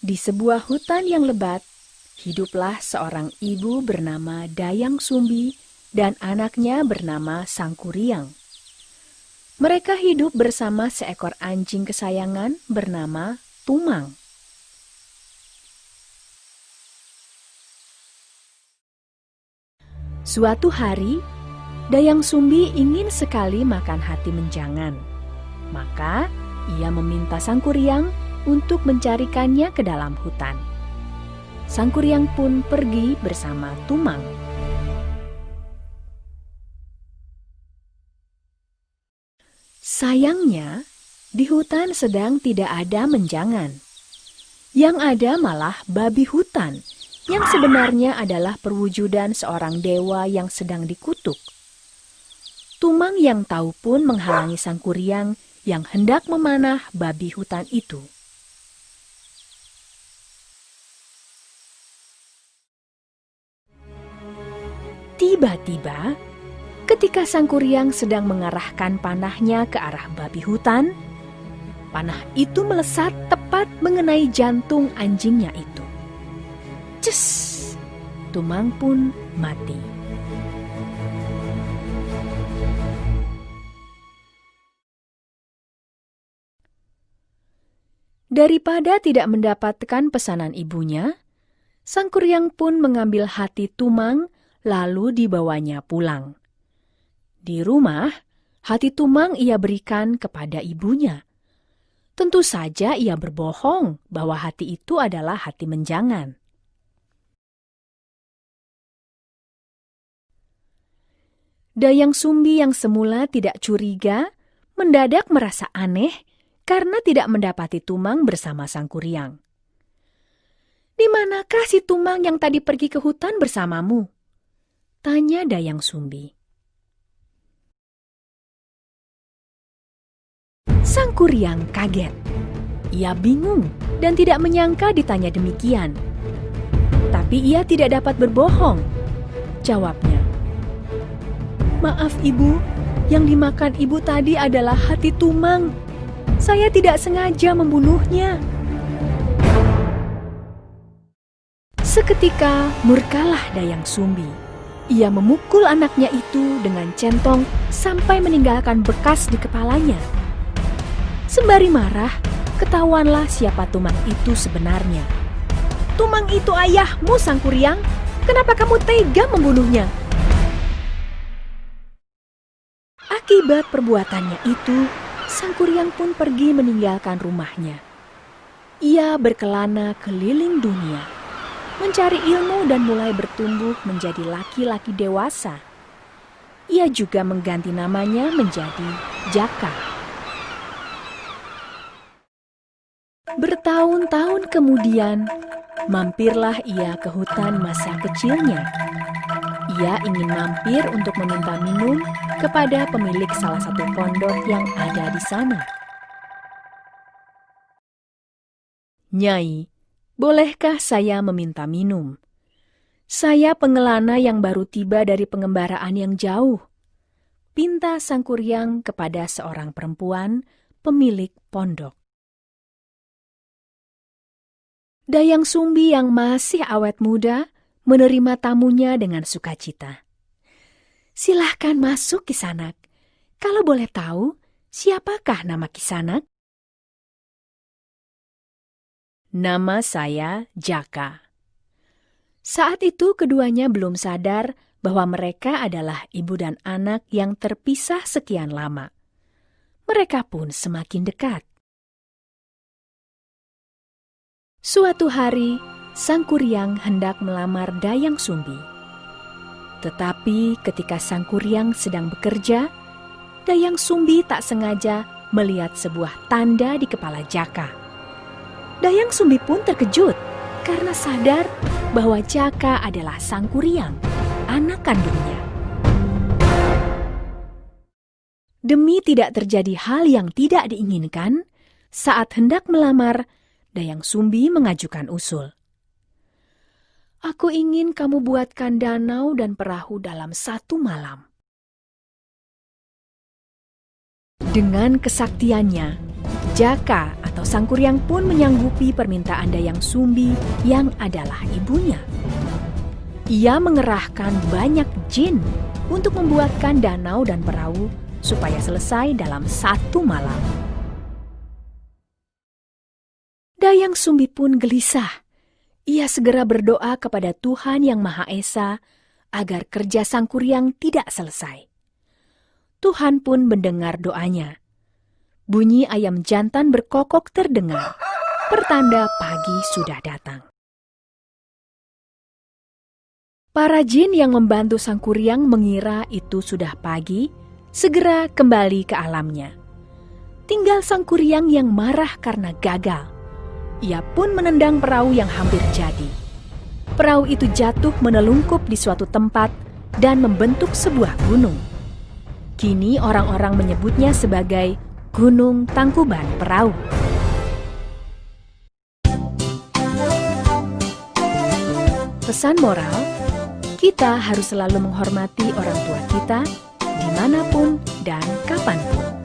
Di sebuah hutan yang lebat, hiduplah seorang ibu bernama Dayang Sumbi dan anaknya bernama Sangkuriang. Mereka hidup bersama seekor anjing kesayangan bernama Tumang. Suatu hari, Dayang Sumbi ingin sekali makan hati menjangan. Maka, ia meminta Sangkuriang untuk mencarikannya ke dalam hutan. Sangkuriang pun pergi bersama Tumang. Sayangnya, di hutan sedang tidak ada menjangan. Yang ada malah babi hutan, yang sebenarnya adalah perwujudan seorang dewa yang sedang dikutuk. Tumang yang tahu pun menghalangi Sangkuriang yang hendak memanah babi hutan itu. Tiba-tiba, ketika Sangkuriang sedang mengarahkan panahnya ke arah babi hutan, panah itu melesat tepat mengenai jantung anjingnya itu. Ces! Tumang pun mati. Daripada tidak mendapatkan pesanan ibunya, Sangkuriang pun mengambil hati Tumang lalu dibawanya pulang. Di rumah, hati Tumang ia berikan kepada ibunya. Tentu saja ia berbohong bahwa hati itu adalah hati menjangan. Dayang Sumbi yang semula tidak curiga, mendadak merasa aneh karena tidak mendapati Tumang bersama Sangkuriang. "Di manakah si Tumang yang tadi pergi ke hutan bersamamu?" tanya Dayang Sumbi. Sangkuriang kaget. Ia bingung dan tidak menyangka ditanya demikian. Tapi ia tidak dapat berbohong. Jawabnya, "Maaf ibu, yang dimakan ibu tadi adalah hati Tumang. Saya tidak sengaja membunuhnya." Seketika murkalah Dayang Sumbi. Ia memukul anaknya itu dengan centong sampai meninggalkan bekas di kepalanya. Sembari marah, ketahuanlah siapa Tumang itu sebenarnya. "Tumang itu ayahmu, Sangkuriang. Kenapa kamu tega membunuhnya?" Akibat perbuatannya itu, Sangkuriang pun pergi meninggalkan rumahnya. Ia berkelana keliling dunia, mencari ilmu dan mulai bertumbuh menjadi laki-laki dewasa. Ia juga mengganti namanya menjadi Jaka. Bertahun-tahun kemudian, mampirlah ia ke hutan masa kecilnya. Ia ingin mampir untuk meminta minum kepada pemilik salah satu pondok yang ada di sana. "Nyai, bolehkah saya meminta minum? Saya pengelana yang baru tiba dari pengembaraan yang jauh," pinta Sangkuriang kepada seorang perempuan pemilik pondok. Dayang Sumbi yang masih awet muda menerima tamunya dengan sukacita. "Silahkan masuk, Kisanak. Kalau boleh tahu, siapakah nama Kisanak?" "Nama saya Jaka." Saat itu keduanya belum sadar bahwa mereka adalah ibu dan anak yang terpisah sekian lama. Mereka pun semakin dekat. Suatu hari, Sangkuriang hendak melamar Dayang Sumbi. Tetapi ketika Sangkuriang sedang bekerja, Dayang Sumbi tak sengaja melihat sebuah tanda di kepala Jaka. Dayang Sumbi pun terkejut karena sadar bahwa Jaka adalah Sangkuriang, anak kandungnya. Demi tidak terjadi hal yang tidak diinginkan, saat hendak melamar, Dayang Sumbi mengajukan usul. "Aku ingin kamu buatkan danau dan perahu dalam 1 malam." Dengan kesaktiannya, Jaka atau Sangkuriang pun menyanggupi permintaan Dayang Sumbi yang adalah ibunya. Ia mengerahkan banyak jin untuk membuatkan danau dan perahu supaya selesai dalam 1 malam. Dayang Sumbi pun gelisah. Ia segera berdoa kepada Tuhan Yang Maha Esa agar kerja Sangkuriang tidak selesai. Tuhan pun mendengar doanya. Bunyi ayam jantan berkokok terdengar, pertanda pagi sudah datang. Para jin yang membantu Sangkuriang mengira itu sudah pagi, segera kembali ke alamnya. Tinggal Sangkuriang yang marah karena gagal. Ia pun menendang perahu yang hampir jadi. Perahu itu jatuh menelungkup di suatu tempat dan membentuk sebuah gunung. Kini orang-orang menyebutnya sebagai Gunung Tangkuban Perahu. Pesan moral, kita harus selalu menghormati orang tua kita dimanapun dan kapanpun.